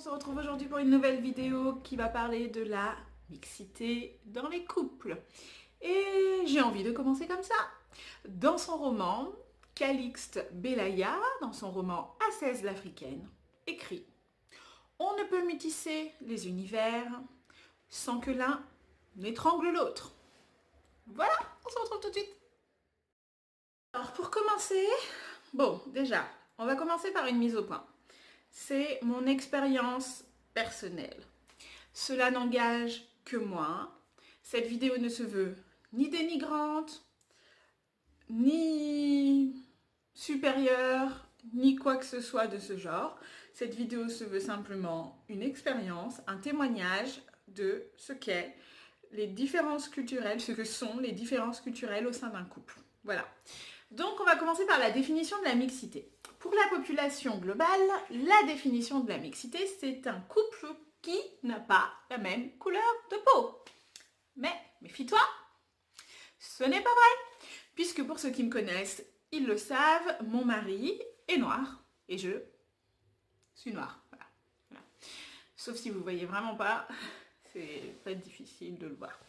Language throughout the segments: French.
se retrouve aujourd'hui pour une nouvelle vidéo qui va parler de la mixité dans les couples. Et j'ai envie de commencer comme ça. Dans son roman, Calixte Belaya, dans son roman Assaise l'Africaine, écrit « On ne peut métisser les univers sans que l'un n'étrangle l'autre. » Voilà, on se retrouve tout de suite. Alors pour commencer, bon déjà, on va commencer par une mise au point. C'est mon expérience personnelle. Cela n'engage que moi. Cette vidéo ne se veut ni dénigrante, ni supérieure, ni quoi que ce soit de ce genre. Cette vidéo se veut simplement une expérience, un témoignage de ce qu'est les différences culturelles, ce que sont les différences culturelles au sein d'un couple. Voilà. Donc on va commencer par la définition de la mixité. Pour la population globale, la définition de la mixité, c'est un couple qui n'a pas la même couleur de peau. Mais, méfie-toi, ce n'est pas vrai, puisque pour ceux qui me connaissent, ils le savent, mon mari est noir et je suis noire. Voilà. Voilà. Sauf si vous ne voyez vraiment pas, c'est très difficile de le voir.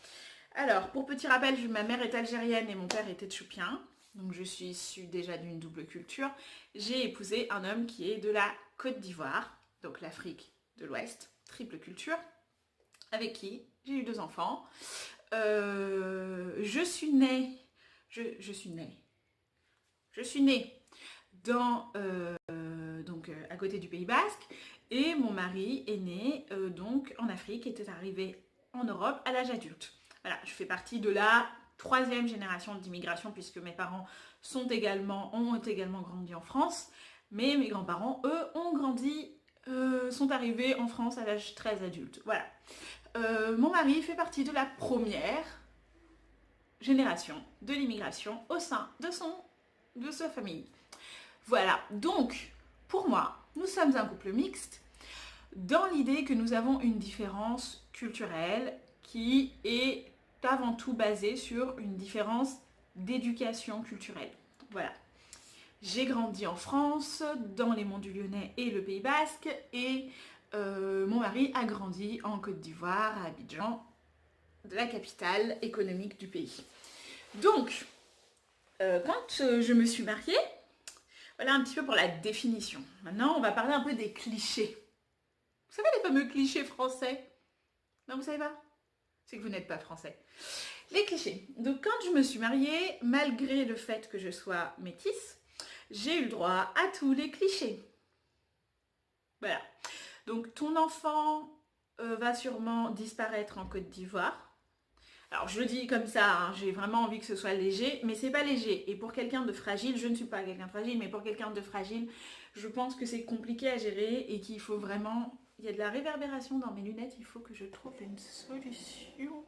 Alors, pour petit rappel, ma mère est algérienne et mon père est éthiopien. Donc je suis issue déjà d'une double culture. J'ai épousé un homme qui est de la Côte d'Ivoire, donc l'Afrique de l'Ouest, triple culture, avec qui j'ai eu 2 enfants. Je suis née dans, à côté du Pays Basque, et mon mari est né donc en Afrique, était arrivé en Europe à l'âge adulte. Voilà, je fais partie de la 3e génération d'immigration puisque mes parents ont également grandi en France, mais mes grands-parents, eux, sont arrivés en France à l'âge très adulte. Voilà. Mon mari fait partie de la première génération de l'immigration au sein de sa famille. Voilà, donc pour moi, nous sommes un couple mixte dans l'idée que nous avons une différence culturelle qui est avant tout basée sur une différence d'éducation culturelle. Voilà. J'ai grandi en France, dans les monts du Lyonnais et le Pays Basque, et mon mari a grandi en Côte d'Ivoire, à Abidjan, de la capitale économique du pays. Donc, quand je me suis mariée, voilà un petit peu pour la définition. Maintenant, on va parler un peu des clichés. Vous savez les fameux clichés français? Non, vous savez pas? C'est que vous n'êtes pas français. Les clichés. Donc quand je me suis mariée, malgré le fait que je sois métisse, j'ai eu le droit à tous les clichés. Voilà. Donc ton enfant va sûrement disparaître en Côte d'Ivoire. Alors je le dis comme ça, hein, j'ai vraiment envie que ce soit léger, mais c'est pas léger. Et pour quelqu'un de fragile, je ne suis pas quelqu'un de fragile, mais pour quelqu'un de fragile, je pense que c'est compliqué à gérer et qu'il faut vraiment... Il y a de la réverbération dans mes lunettes, il faut que je trouve une solution.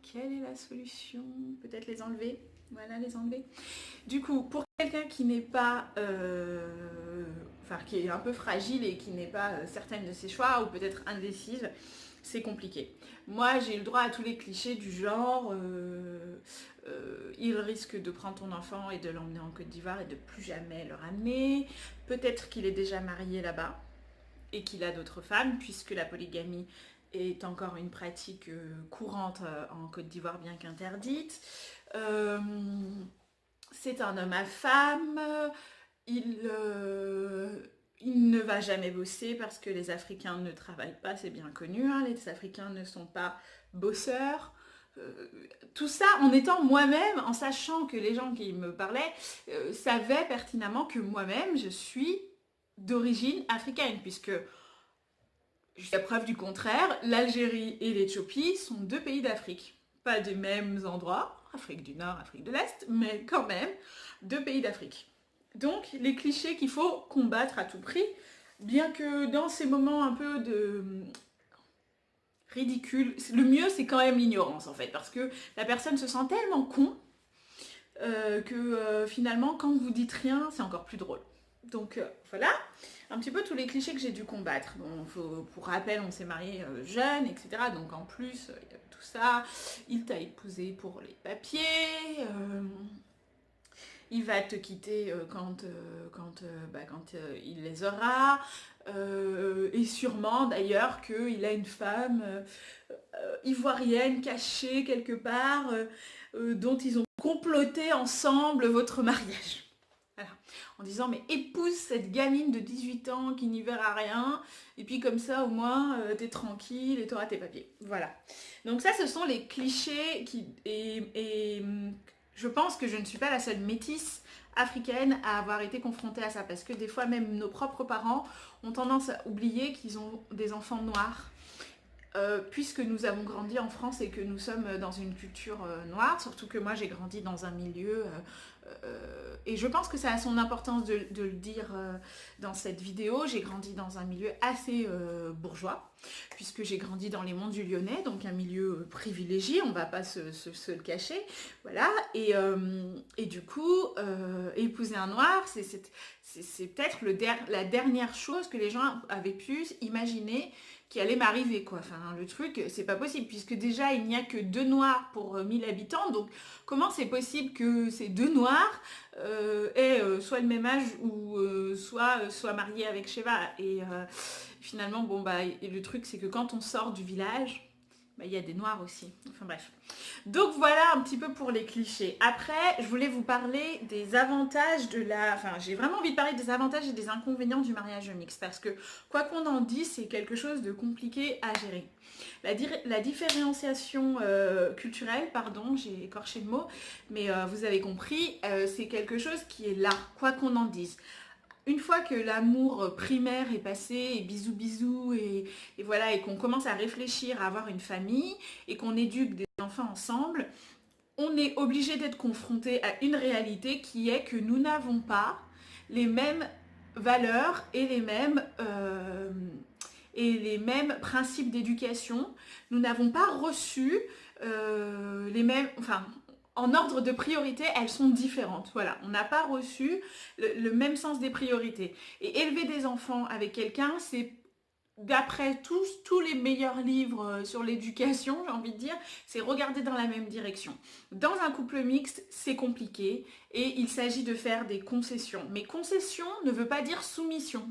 Quelle est la solution? Peut-être les enlever. Voilà, les enlever. Du coup, pour quelqu'un qui n'est pas... qui est un peu fragile et qui n'est pas certaine de ses choix, ou peut-être indécise, c'est compliqué. Moi, j'ai eu le droit à tous les clichés du genre... il risque de prendre ton enfant et de l'emmener en Côte d'Ivoire et de plus jamais le ramener. Peut-être qu'il est déjà marié là-bas et qu'il a d'autres femmes, puisque la polygamie est encore une pratique courante en Côte d'Ivoire, bien qu'interdite. C'est un homme à femme, il ne va jamais bosser parce que les Africains ne travaillent pas, c'est bien connu, hein, les Africains ne sont pas bosseurs. Tout ça en étant moi-même, en sachant que les gens qui me parlaient savaient pertinemment que moi-même je suis d'origine africaine, puisque jusqu'à preuve du contraire, l'Algérie et l'Éthiopie sont 2 pays d'Afrique. Pas des mêmes endroits, Afrique du Nord, Afrique de l'Est, mais quand même 2 pays d'Afrique. Donc les clichés qu'il faut combattre à tout prix, bien que dans ces moments un peu de ridicule, le mieux c'est quand même l'ignorance en fait, parce que la personne se sent tellement con que finalement quand vous dites rien, c'est encore plus drôle. Donc voilà, un petit peu tous les clichés que j'ai dû combattre. Bon, pour rappel, on s'est mariés jeunes, etc. Donc en plus, il y avait tout ça. Il t'a épousé pour les papiers. il va te quitter quand il les aura. Et sûrement d'ailleurs qu'il a une femme ivoirienne cachée quelque part dont ils ont comploté ensemble votre mariage. Voilà. En disant mais épouse cette gamine de 18 ans qui n'y verra rien et puis comme ça au moins t'es tranquille et t'auras tes papiers. Voilà. Donc ça ce sont les clichés et je pense que je ne suis pas la seule métisse africaine à avoir été confrontée à ça parce que des fois même nos propres parents ont tendance à oublier qu'ils ont des enfants noirs. Puisque nous avons grandi en France et que nous sommes dans une culture noire, surtout que moi j'ai grandi dans un milieu, et je pense que ça a son importance de le dire dans cette vidéo, j'ai grandi dans un milieu assez bourgeois, puisque j'ai grandi dans les monts du Lyonnais, donc un milieu privilégié, on ne va pas se le cacher, voilà, et du coup, épouser un noir, c'est peut-être la dernière chose que les gens avaient pu imaginer qui allait m'arriver quoi. Enfin le truc c'est pas possible puisque déjà il n'y a que 2 noirs pour 1000 habitants donc comment c'est possible que ces 2 noirs aient soit le même âge ou soit mariés avec Sheva et finalement bon bah et le truc c'est que quand on sort du village bah, il y a des noirs aussi, enfin bref. Donc voilà un petit peu pour les clichés. Après, je voulais vous parler des avantages Enfin, j'ai vraiment envie de parler des avantages et des inconvénients du mariage mixte. Parce que, quoi qu'on en dise, c'est quelque chose de compliqué à gérer. La différenciation culturelle, pardon, j'ai écorché le mot, mais vous avez compris, c'est quelque chose qui est là, quoi qu'on en dise. Une fois que l'amour primaire est passé, et bisous bisous, et voilà, et qu'on commence à réfléchir à avoir une famille, et qu'on éduque des enfants ensemble, on est obligé d'être confronté à une réalité qui est que nous n'avons pas les mêmes valeurs et les mêmes principes d'éducation. Nous n'avons pas reçu les mêmes... Enfin, en ordre de priorité, elles sont différentes. Voilà, on n'a pas reçu le même sens des priorités. Et élever des enfants avec quelqu'un, c'est d'après tous les meilleurs livres sur l'éducation, j'ai envie de dire, c'est regarder dans la même direction. Dans un couple mixte, c'est compliqué et il s'agit de faire des concessions. Mais concession ne veut pas dire soumission.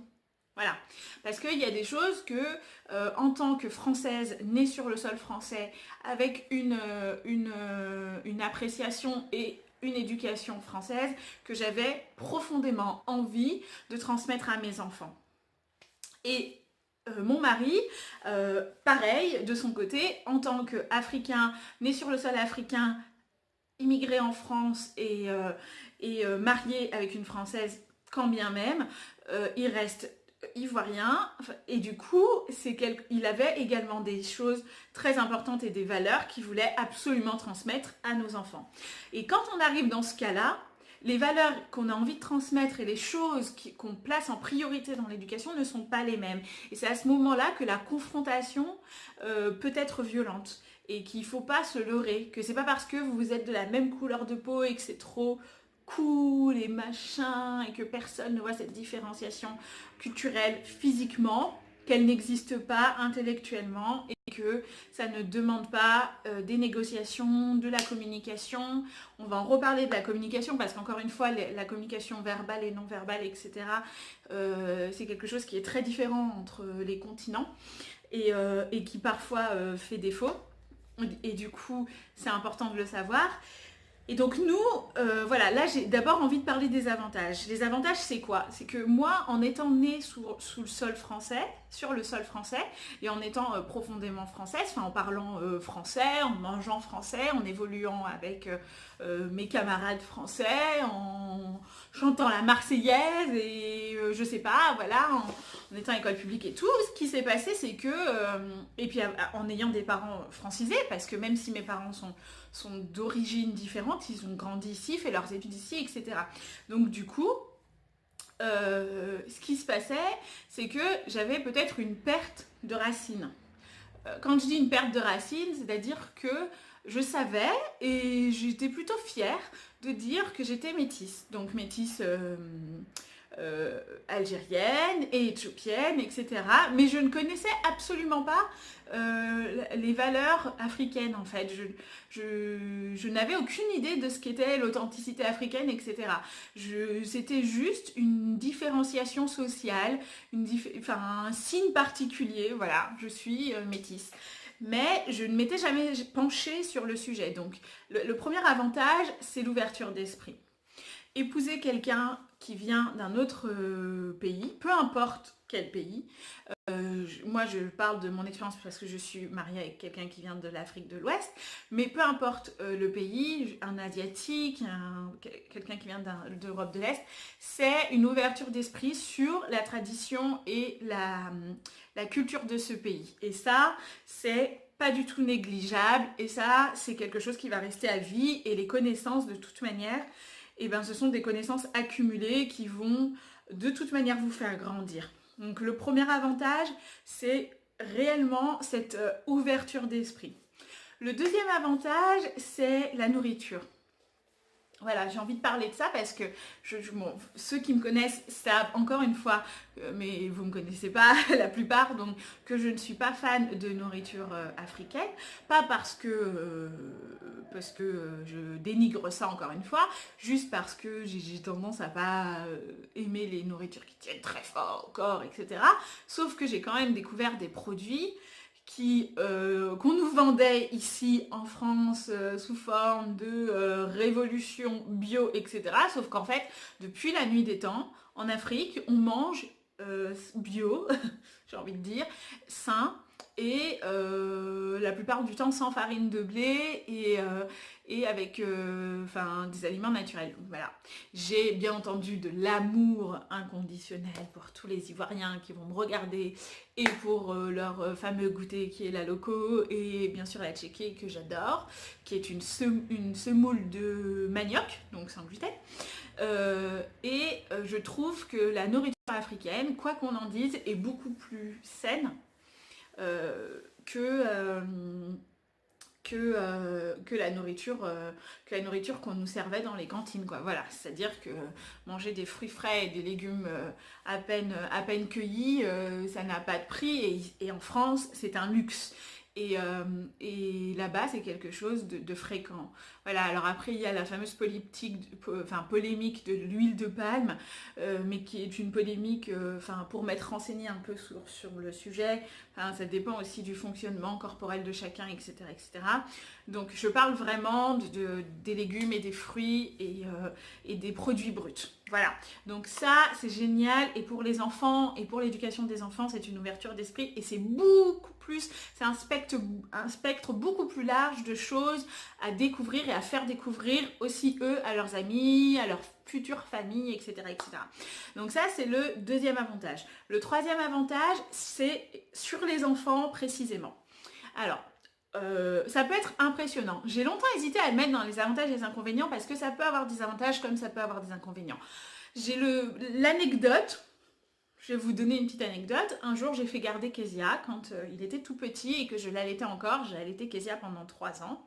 Voilà, parce qu'il y a des choses que, en tant que Française née sur le sol français, avec une appréciation et une éducation française, que j'avais profondément envie de transmettre à mes enfants. Et mon mari, pareil, de son côté, en tant qu'Africain, né sur le sol africain, immigré en France et marié avec une Française, quand bien même, il reste ivoirien et du coup il avait également des choses très importantes et des valeurs qu'il voulait absolument transmettre à nos enfants. Et quand on arrive dans ce cas-là, les valeurs qu'on a envie de transmettre et les choses qu'on place en priorité dans l'éducation ne sont pas les mêmes. Et c'est à ce moment-là que la confrontation peut être violente et qu'il ne faut pas se leurrer, que c'est pas parce que vous êtes de la même couleur de peau et que c'est trop cool et machin et que personne ne voit cette différenciation culturelle physiquement, qu'elle n'existe pas intellectuellement et que ça ne demande pas des négociations, de la communication. On va en reparler de la communication parce qu'encore une fois, la communication verbale et non verbale, etc., c'est quelque chose qui est très différent entre les continents et qui parfois fait défaut. Et du coup, c'est important de le savoir. Et donc nous, voilà, là j'ai d'abord envie de parler des avantages. Les avantages c'est quoi? C'est que moi, en étant née sous le sol français, sur le sol français, et en étant profondément française, enfin en parlant français, en mangeant français, en évoluant avec mes camarades français, en chantant la Marseillaise et je sais pas, voilà, en étant à école publique et tout, ce qui s'est passé c'est que, et puis en ayant des parents francisés, parce que même si mes parents sont d'origine différente, ils ont grandi ici, fait leurs études ici, etc. Donc du coup, ce qui se passait, c'est que j'avais peut-être une perte de racines. Quand je dis une perte de racines, c'est-à-dire que je savais et j'étais plutôt fière de dire que j'étais métisse. Donc métisse algérienne et éthiopienne, etc. Mais je ne connaissais absolument pas les valeurs africaines en fait. Je n'avais aucune idée de ce qu'était l'authenticité africaine, etc. C'était juste une différenciation sociale, un signe particulier, voilà, je suis métisse. Mais je ne m'étais jamais penchée sur le sujet. Donc le premier avantage, c'est l'ouverture d'esprit. Épouser quelqu'un qui vient d'un autre pays, peu importe quel pays. Moi, je parle de mon expérience parce que je suis mariée avec quelqu'un qui vient de l'Afrique de l'Ouest, mais peu importe le pays, un Asiatique, quelqu'un qui vient d'Europe de l'Est, c'est une ouverture d'esprit sur la tradition et la culture de ce pays. Et ça, c'est pas du tout négligeable, et ça, c'est quelque chose qui va rester à vie, et les connaissances, de toute manière, eh ben, ce sont des connaissances accumulées qui vont de toute manière vous faire grandir. Donc le premier avantage, c'est réellement cette ouverture d'esprit. Le deuxième avantage, c'est la nourriture. Voilà, j'ai envie de parler de ça parce que ceux qui me connaissent savent encore une fois, mais vous ne me connaissez pas la plupart, donc que je ne suis pas fan de nourriture africaine. Pas parce que je dénigre ça encore une fois, juste parce que j'ai tendance à pas aimer les nourritures qui tiennent très fort au corps, etc. Sauf que j'ai quand même découvert des produits qu'on nous vendait ici en France sous forme de révolution bio, etc. Sauf qu'en fait, depuis la nuit des temps, en Afrique, on mange bio, j'ai envie de dire, sain, et la plupart du temps sans farine de blé et avec des aliments naturels. Voilà. J'ai bien entendu de l'amour inconditionnel pour tous les Ivoiriens qui vont me regarder et pour leur fameux goûter qui est la loco et bien sûr la tchéké que j'adore, qui est une semoule de manioc, donc sans gluten. Je trouve que la nourriture africaine, quoi qu'on en dise, est beaucoup plus saine que la nourriture qu'on nous servait dans les cantines, quoi. Voilà, c'est-à-dire que manger des fruits frais et des légumes à peine cueillis, ça n'a pas de prix et en France, c'est un luxe. Et là-bas, c'est quelque chose de fréquent. Voilà, alors après, il y a la fameuse polémique de l'huile de palme, mais qui est une polémique, pour m'être renseignée un peu sur le sujet, ça dépend aussi du fonctionnement corporel de chacun, etc. etc. Donc, je parle vraiment des légumes et des fruits et des produits bruts. Voilà, donc ça, c'est génial. Et pour les enfants et pour l'éducation des enfants, c'est une ouverture d'esprit et c'est beaucoup plus, c'est un spectre beaucoup plus large de choses à découvrir et à faire découvrir aussi eux à leurs amis, à leurs futures familles, etc. etc. Donc ça, c'est le deuxième avantage. Le troisième avantage, c'est sur les enfants précisément. Alors, ça peut être impressionnant. J'ai longtemps hésité à le mettre dans les avantages et les inconvénients parce que ça peut avoir des avantages comme ça peut avoir des inconvénients. J'ai l'anecdote. Je vais vous donner une petite anecdote. Un jour, j'ai fait garder Kezia quand il était tout petit et que je l'allaitais encore. J'ai allaité Kezia pendant 3 ans.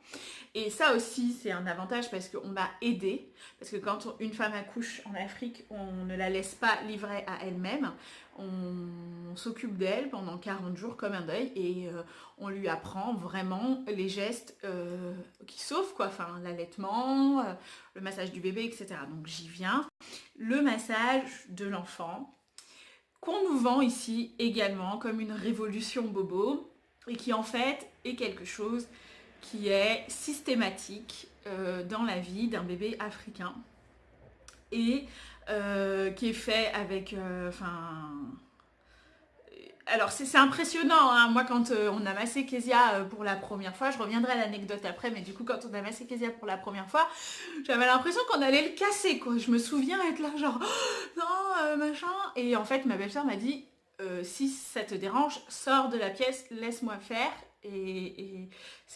Et ça aussi, c'est un avantage parce qu'on m'a aidée. Parce que quand une femme accouche en Afrique, on ne la laisse pas livrer à elle-même. On s'occupe d'elle pendant 40 jours comme un deuil et on lui apprend vraiment les gestes qui sauvent, quoi. Enfin, l'allaitement, le massage du bébé, etc. Donc j'y viens. Le massage de l'enfant qu'on nous vend ici également comme une révolution bobo et qui en fait est quelque chose qui est systématique dans la vie d'un bébé africain et qui est fait avec... Alors c'est impressionnant, hein. Moi quand on a massé Kezia pour la première fois, je reviendrai à l'anecdote après, mais du coup quand on a massé Kezia pour la première fois, j'avais l'impression qu'on allait le casser, quoi. Je me souviens être là genre, oh, non, machin. Et en fait ma belle-sœur m'a dit, si ça te dérange, sors de la pièce, laisse-moi faire. Et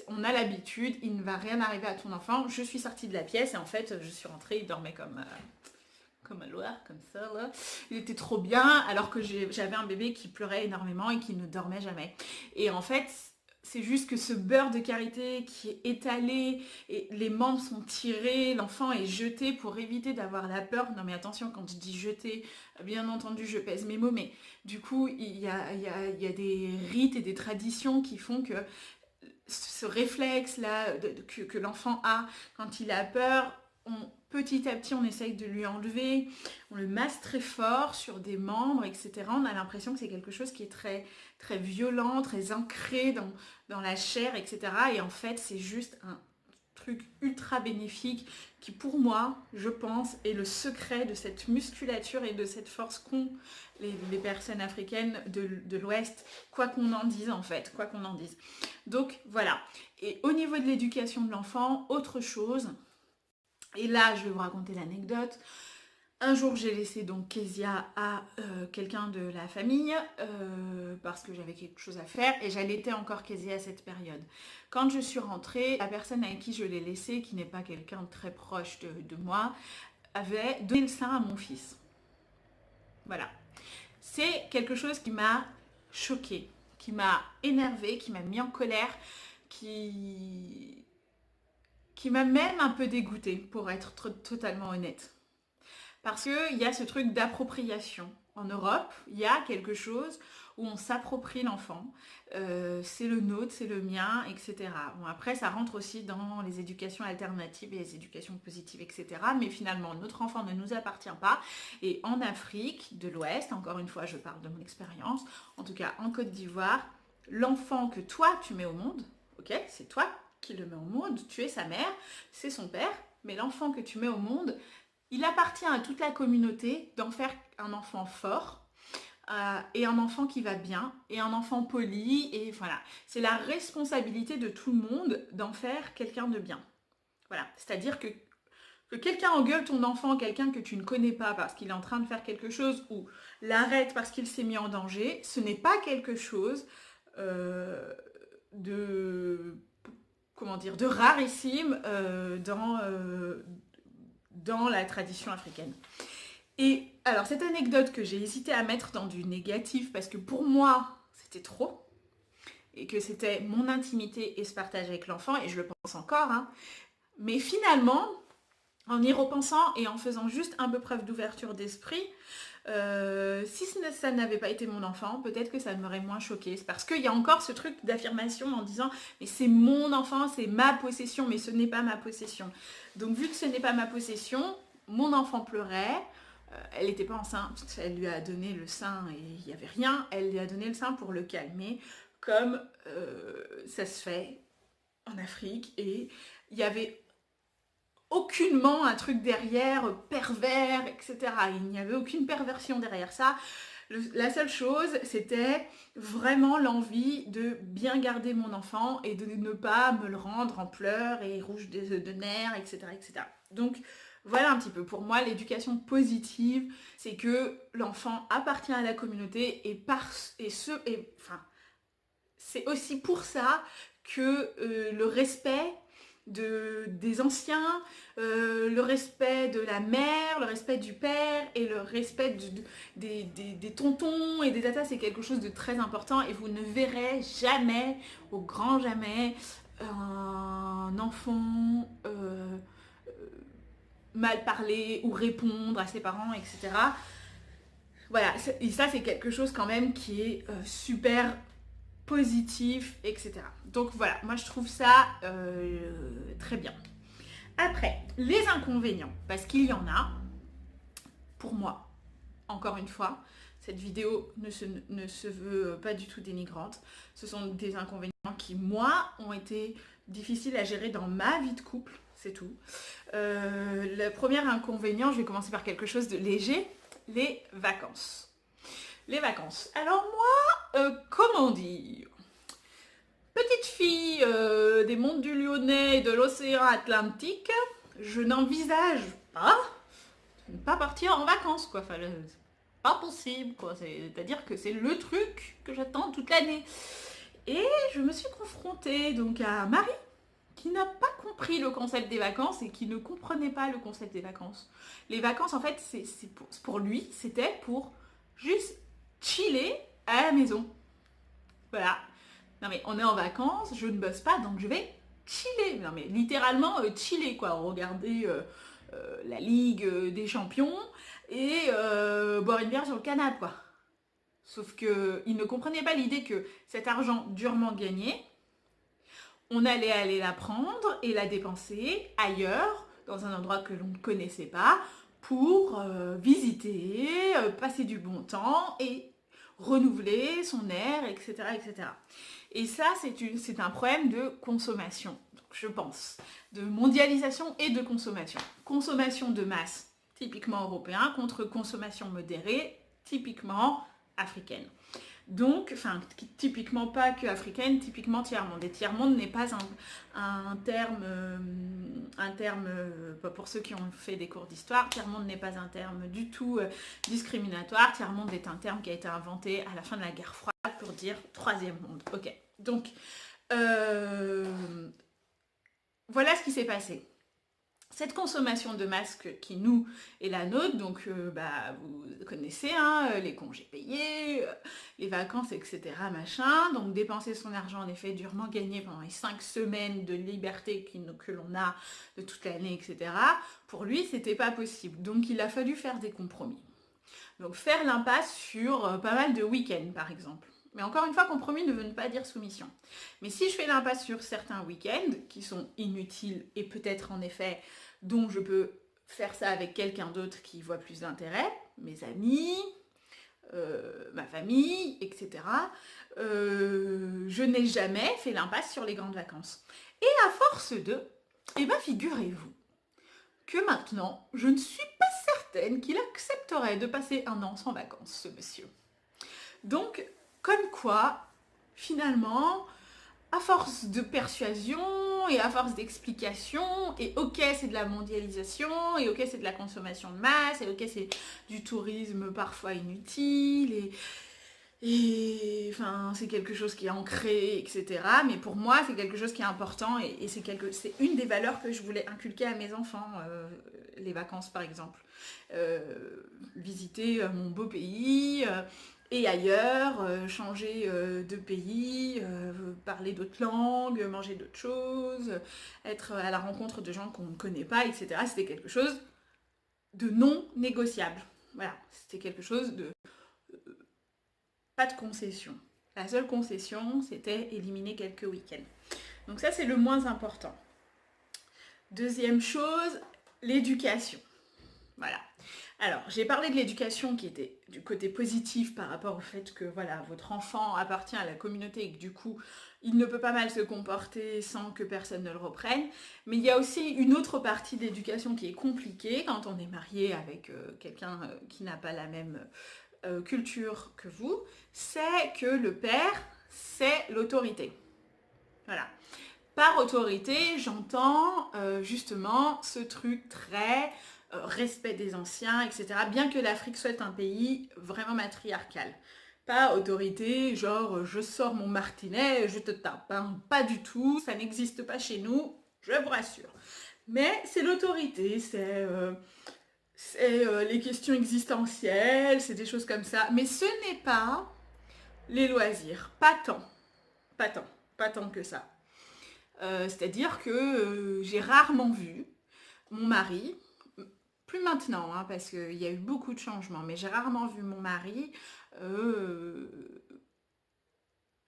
on a l'habitude, il ne va rien arriver à ton enfant. Je suis sortie de la pièce et en fait je suis rentrée, il dormait comme un loir, comme ça là. Il était trop bien alors que j'avais un bébé qui pleurait énormément et qui ne dormait jamais. Et en fait c'est juste que ce beurre de karité qui est étalé et les membres sont tirés, l'enfant est jeté pour éviter d'avoir la peur. Non mais attention, quand je dis jeter, bien entendu je pèse mes mots, mais du coup il y a des rites et des traditions qui font que ce réflexe-là que l'enfant a quand il a peur, petit à petit on essaye de lui enlever, on le masse très fort sur des membres, etc. On a l'impression que c'est quelque chose qui est très, très violent, très ancré dans la chair, etc. Et en fait c'est juste un truc ultra bénéfique qui pour moi, je pense, est le secret de cette musculature et de cette force qu'ont les personnes africaines de l'Ouest, quoi qu'on en dise en fait, quoi qu'on en dise. Donc voilà. Et au niveau de l'éducation de l'enfant, autre chose, et là je vais vous raconter l'anecdote. Un jour, j'ai laissé donc Kezia à quelqu'un de la famille parce que j'avais quelque chose à faire et j'allaitais encore Kezia à cette période. Quand je suis rentrée, la personne avec qui je l'ai laissée, qui n'est pas quelqu'un de très proche de moi, avait donné le sein à mon fils. Voilà. C'est quelque chose qui m'a choquée, qui m'a énervée, qui m'a mis en colère, qui m'a même un peu dégoûtée, pour être totalement honnête. Parce qu'il y a ce truc d'appropriation. En Europe, il y a quelque chose où on s'approprie l'enfant. C'est le nôtre, c'est le mien, etc. Bon, après, ça rentre aussi dans les éducations alternatives et les éducations positives, etc. Mais finalement, notre enfant ne nous appartient pas. Et en Afrique de l'Ouest, encore une fois, je parle de mon expérience, en tout cas en Côte d'Ivoire, l'enfant que toi, tu mets au monde, ok, c'est toi qui le mets au monde, tu es sa mère, c'est son père, mais l'enfant que tu mets au monde, il appartient à toute la communauté d'en faire un enfant fort et un enfant qui va bien et un enfant poli. Et voilà, c'est la responsabilité de tout le monde d'en faire quelqu'un de bien. Voilà, c'est-à-dire que quelqu'un engueule ton enfant, quelqu'un que tu ne connais pas parce qu'il est en train de faire quelque chose ou l'arrête parce qu'il s'est mis en danger, ce n'est pas quelque chose de rarissime dans la tradition africaine. Et alors cette anecdote que j'ai hésité à mettre dans du négatif parce que pour moi c'était trop et que c'était mon intimité et se partager avec l'enfant, et je le pense encore, hein, mais finalement en y repensant et en faisant juste un peu preuve d'ouverture d'esprit, si ça n'avait pas été mon enfant, peut-être que ça m'aurait moins choqué. C'est parce qu'il y a encore ce truc d'affirmation en disant mais c'est mon enfant, c'est ma possession, mais ce n'est pas ma possession. Donc vu que ce n'est pas ma possession, mon enfant pleurait, elle n'était pas enceinte, elle lui a donné le sein et il n'y avait rien, elle lui a donné le sein pour le calmer, comme ça se fait en Afrique, et il y avait aucunement un truc derrière pervers, etc. Il n'y avait aucune perversion derrière ça. La seule chose, c'était vraiment l'envie de bien garder mon enfant et de ne pas me le rendre en pleurs et rouge de nerfs, etc., etc. Donc voilà un petit peu. Pour moi, l'éducation positive, c'est que l'enfant appartient à la communauté c'est aussi pour ça que le respect des anciens, le respect de la mère, le respect du père et le respect des tontons et des tatas, c'est quelque chose de très important. Et vous ne verrez jamais, au grand jamais, un enfant mal parler ou répondre à ses parents, etc. Voilà, et ça c'est quelque chose quand même qui est super positif, etc. Donc voilà, moi je trouve ça très bien. Après, les inconvénients, parce qu'il y en a, pour moi, encore une fois, cette vidéo ne se veut pas du tout dénigrante. Ce sont des inconvénients qui, moi, ont été difficiles à gérer dans ma vie de couple, c'est tout. Le premier inconvénient, je vais commencer par quelque chose de léger, les vacances. Les vacances. Alors moi, comment dire ? Petite fille des monts du Lyonnais et de l'océan Atlantique, je n'envisage pas de ne pas partir en vacances, quoi. Enfin, c'est pas possible, quoi. C'est-à-dire que c'est le truc que j'attends toute l'année. Et je me suis confrontée donc à Marie, qui n'a pas compris le concept des vacances et qui ne comprenait pas le concept des vacances. Les vacances, en fait, pour lui, c'était pour juste chiller à la maison. Voilà. Non mais on est en vacances, je ne bosse pas, donc je vais chiller. Non mais littéralement chiller quoi, regarder la Ligue des Champions et boire une bière sur le canapé quoi. Sauf qu'ils ne comprenaient pas l'idée que cet argent durement gagné, on allait aller la prendre et la dépenser ailleurs, dans un endroit que l'on ne connaissait pas, pour visiter, passer du bon temps et renouveler son air, etc. etc. Et ça, c'est un problème de consommation, je pense, de mondialisation et de consommation. Consommation de masse, typiquement européen, contre consommation modérée, typiquement africaine. Donc, enfin, typiquement pas que africaine, typiquement tiers-monde. Et tiers-monde n'est pas un terme, pour ceux qui ont fait des cours d'histoire, tiers-monde n'est pas un terme du tout discriminatoire. Tiers-monde est un terme qui a été inventé à la fin de la guerre froide pour dire troisième monde. Ok, donc, voilà ce qui s'est passé. Cette consommation de masques qui nous est la nôtre, donc vous connaissez les congés payés, les vacances, etc. machin, donc dépenser son argent en effet durement gagné pendant les 5 semaines de liberté que l'on a de toute l'année, etc. Pour lui, c'était pas possible, donc il a fallu faire des compromis. Donc faire l'impasse sur pas mal de week-ends par exemple. Mais encore une fois, compromis ne veut pas dire soumission. Mais si je fais l'impasse sur certains week-ends qui sont inutiles et peut-être en effet dont je peux faire ça avec quelqu'un d'autre qui y voit plus d'intérêt, mes amis, ma famille, etc. Je n'ai jamais fait l'impasse sur les grandes vacances. Et à force de, figurez-vous que maintenant, je ne suis pas certaine qu'il accepterait de passer un an sans vacances, ce monsieur. Donc, comme quoi, finalement, à force de persuasion et à force d'explication, et ok c'est de la mondialisation, et ok c'est de la consommation de masse, et ok c'est du tourisme parfois inutile, et enfin c'est quelque chose qui est ancré, etc. Mais pour moi c'est quelque chose qui est important, et c'est une des valeurs que je voulais inculquer à mes enfants, les vacances par exemple. Visiter mon beau pays, et ailleurs, changer de pays, parler d'autres langues, manger d'autres choses, être à la rencontre de gens qu'on ne connaît pas, etc. C'était quelque chose de non négociable. Voilà, c'était quelque chose de... pas de concession. La seule concession, c'était éliminer quelques week-ends. Donc ça, c'est le moins important. Deuxième chose, l'éducation. Voilà. Alors, j'ai parlé de l'éducation qui était du côté positif par rapport au fait que voilà, votre enfant appartient à la communauté et que du coup, il ne peut pas mal se comporter sans que personne ne le reprenne. Mais il y a aussi une autre partie d'éducation qui est compliquée quand on est marié avec quelqu'un qui n'a pas la même culture que vous, c'est que le père, c'est l'autorité. Voilà. Par autorité, j'entends justement ce truc très... respect des anciens, etc. Bien que l'Afrique soit un pays vraiment matriarcal. Pas autorité, genre je sors mon martinet, je te tape. Hein. Pas du tout, ça n'existe pas chez nous, je vous rassure. Mais c'est l'autorité, c'est les questions existentielles, c'est des choses comme ça. Mais ce n'est pas les loisirs, pas tant que ça. C'est-à-dire que j'ai rarement vu mon mari... Plus maintenant, hein, parce qu'il y a eu beaucoup de changements, mais j'ai rarement vu mon mari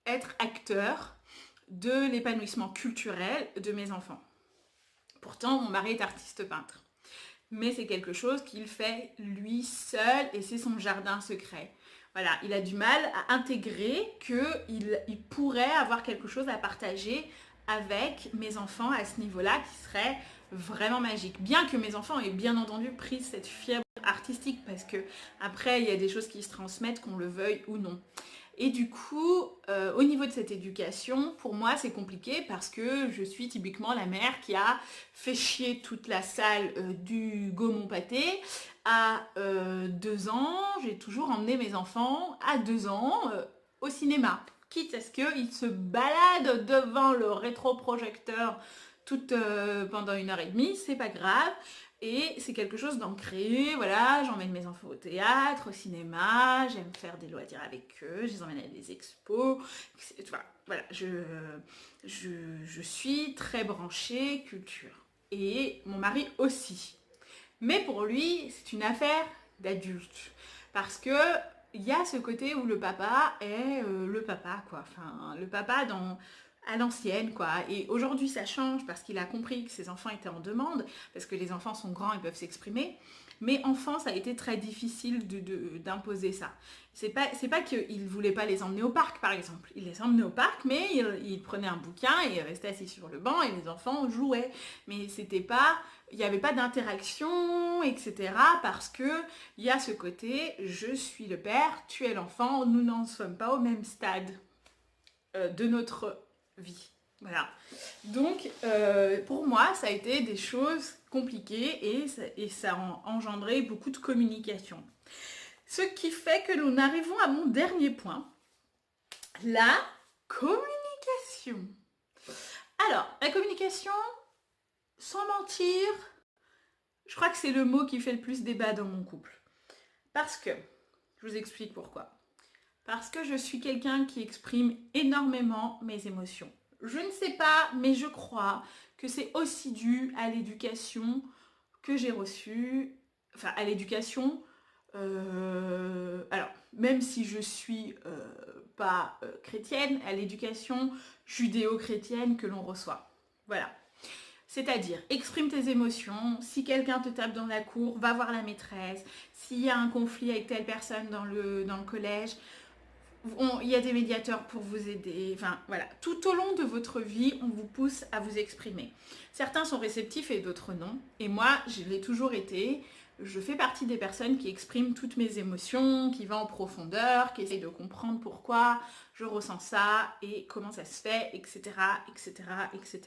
être acteur de l'épanouissement culturel de mes enfants. Pourtant, mon mari est artiste peintre. Mais c'est quelque chose qu'il fait lui seul et c'est son jardin secret. Voilà, il a du mal à intégrer qu'il pourrait avoir quelque chose à partager avec mes enfants à ce niveau-là qui serait vraiment magique. Bien que mes enfants aient bien entendu pris cette fièvre artistique parce que après il y a des choses qui se transmettent qu'on le veuille ou non. Et du coup, au niveau de cette éducation, pour moi c'est compliqué parce que je suis typiquement la mère qui a fait chier toute la salle du Gaumont Pâté. À 2 ans, j'ai toujours emmené mes enfants à 2 ans au cinéma. Quitte à ce qu'ils se baladent devant le rétroprojecteur pendant 1h30, c'est pas grave. et c'est quelque chose d'ancré, voilà, j'emmène mes enfants au théâtre, au cinéma, j'aime faire des loisirs avec eux, je les emmène à des expos, voilà, je suis très branchée culture. Et mon mari aussi. Mais pour lui, c'est une affaire d'adulte. Parce que il y a ce côté où le papa est le papa, quoi. Enfin, le papa à l'ancienne, quoi. Et aujourd'hui, ça change parce qu'il a compris que ses enfants étaient en demande, parce que les enfants sont grands et peuvent s'exprimer. Mais enfant, ça a été très difficile d'imposer ça. C'est pas qu'il ne voulait pas les emmener au parc, par exemple. Il les emmenait au parc, mais il prenait un bouquin et il restait assis sur le banc et les enfants jouaient. Mais c'était pas... Il n'y avait pas d'interaction, etc. Parce que il y a ce côté, je suis le père, tu es l'enfant, nous n'en sommes pas au même stade de notre vie. Voilà. Donc, pour moi, ça a été des choses compliquées et ça a engendré beaucoup de communication. Ce qui fait que nous arrivons à mon dernier point, la communication. Alors, la communication, sans mentir, je crois que c'est le mot qui fait le plus débat dans mon couple. Parce que, je vous explique pourquoi. Parce que je suis quelqu'un qui exprime énormément mes émotions. Je ne sais pas, mais je crois que c'est aussi dû à l'éducation que j'ai reçue. Enfin, à l'éducation. Alors, même si je suis pas chrétienne, à l'éducation judéo-chrétienne que l'on reçoit. Voilà. C'est-à-dire, exprime tes émotions. Si quelqu'un te tape dans la cour, va voir la maîtresse. S'il y a un conflit avec telle personne dans le collège, il y a des médiateurs pour vous aider. Enfin, voilà. Tout au long de votre vie, on vous pousse à vous exprimer. Certains sont réceptifs et d'autres non. Et moi, je l'ai toujours été. Je fais partie des personnes qui expriment toutes mes émotions, qui vont en profondeur, qui essayent de comprendre pourquoi je ressens ça et comment ça se fait, etc., etc., etc.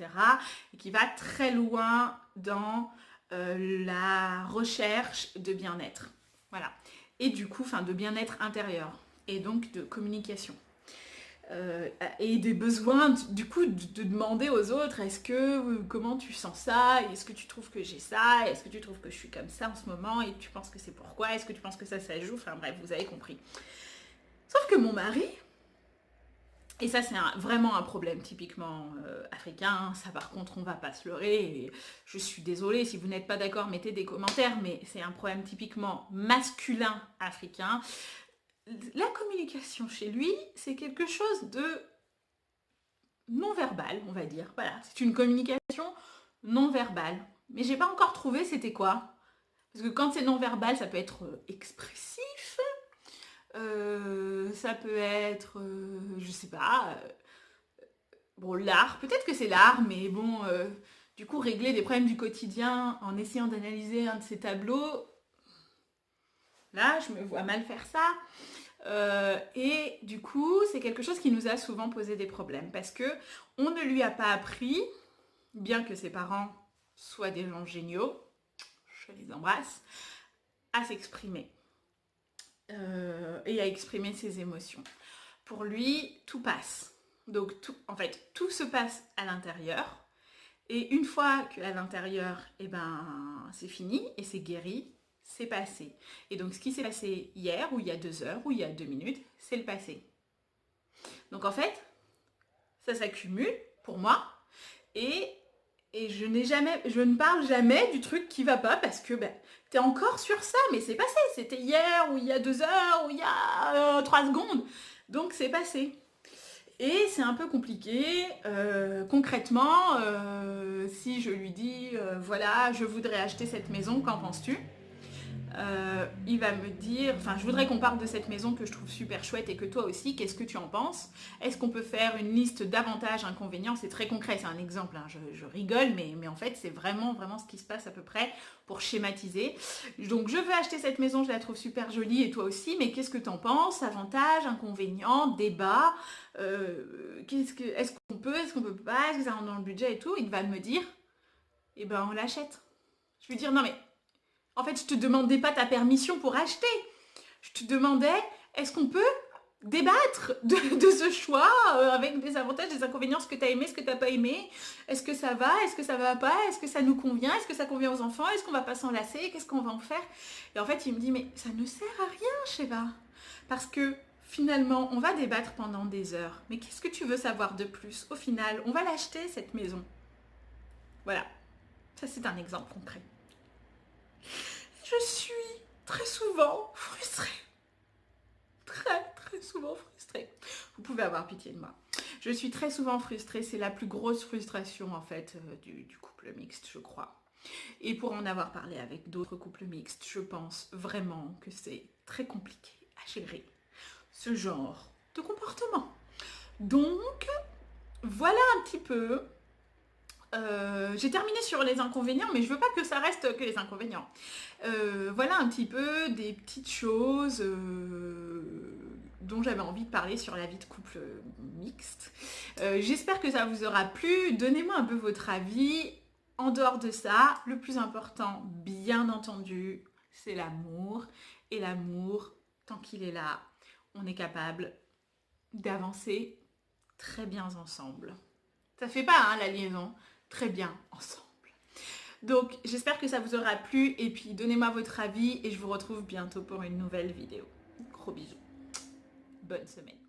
Et qui va très loin dans la recherche de bien-être. Voilà. Et du coup, de bien-être intérieur et donc de communication. Et des besoins du coup de demander aux autres comment tu sens ça, est-ce que tu trouves que j'ai ça, est-ce que tu trouves que je suis comme ça en ce moment et tu penses que c'est pourquoi, est-ce que tu penses que ça joue, enfin bref, vous avez compris. Sauf que mon mari, et ça c'est vraiment un problème typiquement africain, ça par contre on va pas se leurrer, et je suis désolée si vous n'êtes pas d'accord, mettez des commentaires, mais c'est un problème typiquement masculin africain. La communication chez lui, c'est quelque chose de non-verbal, on va dire. Voilà, c'est une communication non-verbale. Mais j'ai pas encore trouvé c'était quoi. Parce que quand c'est non-verbal, ça peut être expressif, ça peut être, je sais pas, bon, l'art, peut-être que c'est l'art, mais bon, du coup, régler des problèmes du quotidien en essayant d'analyser un de ces tableaux, là, je me vois mal faire ça. Et du coup, c'est quelque chose qui nous a souvent posé des problèmes parce que on ne lui a pas appris, bien que ses parents soient des gens géniaux, je les embrasse, à s'exprimer et à exprimer ses émotions. Pour lui, tout passe. Donc, tout se passe à l'intérieur. Et une fois qu'à l'intérieur, c'est fini et c'est guéri, c'est passé. Et donc, ce qui s'est passé hier, ou il y a 2 heures, ou il y a 2 minutes, c'est le passé. Donc, en fait, ça s'accumule pour moi. Et je ne parle jamais du truc qui va pas parce que t'es encore sur ça, mais c'est passé. C'était hier, ou il y a 2 heures, ou il y a 3 secondes. Donc, c'est passé. Et c'est un peu compliqué. Concrètement, si je lui dis, voilà, je voudrais acheter cette maison, qu'en penses-tu ? Il va me dire, je voudrais qu'on parle de cette maison que je trouve super chouette et que toi aussi, qu'est-ce que tu en penses ? Est-ce qu'on peut faire une liste d'avantages, inconvénients ? C'est très concret, c'est un exemple, hein, je rigole, mais en fait c'est vraiment ce qui se passe à peu près pour schématiser. Donc je veux acheter cette maison, je la trouve super jolie et toi aussi, mais qu'est-ce que tu en penses ? Avantages, inconvénients, débat, est-ce qu'on peut pas, est-ce que ça rentre dans le budget et tout ? Il va me dire, on l'achète. Je vais lui dire, non mais, en fait, je te demandais pas ta permission pour acheter. Je te demandais, est-ce qu'on peut débattre de ce choix avec des avantages, des inconvénients, ce que tu as aimé, ce que tu n'as pas aimé, est-ce que ça va, est-ce que ça va pas, est-ce que ça nous convient, est-ce que ça convient aux enfants, est-ce qu'on va pas s'enlacer, qu'est-ce qu'on va en faire. Et en fait il me dit mais ça ne sert à rien Sheva, parce que finalement on va débattre pendant des heures, mais qu'est-ce que tu veux savoir de plus? Au final on va l'acheter cette maison. Voilà, ça c'est un exemple concret. Je suis très souvent frustrée. Très souvent frustrée. Vous pouvez avoir pitié de moi. Je suis très souvent frustrée. C'est la plus grosse frustration en fait du couple mixte, je crois. Et pour en avoir parlé avec d'autres couples mixtes, je pense vraiment que c'est très compliqué à gérer ce genre de comportement. Donc, voilà un petit peu. J'ai terminé sur les inconvénients, mais je veux pas que ça reste que les inconvénients. Voilà un petit peu des petites choses dont j'avais envie de parler sur la vie de couple mixte. J'espère que ça vous aura plu. Donnez-moi un peu votre avis. En dehors de ça, le plus important, bien entendu, c'est l'amour. Et l'amour, tant qu'il est là, on est capable d'avancer très bien ensemble. Ça fait pas la liaison très bien ensemble. Donc j'espère que ça vous aura plu et puis donnez-moi votre avis et je vous retrouve bientôt pour une nouvelle vidéo. Gros bisous. Bonne semaine.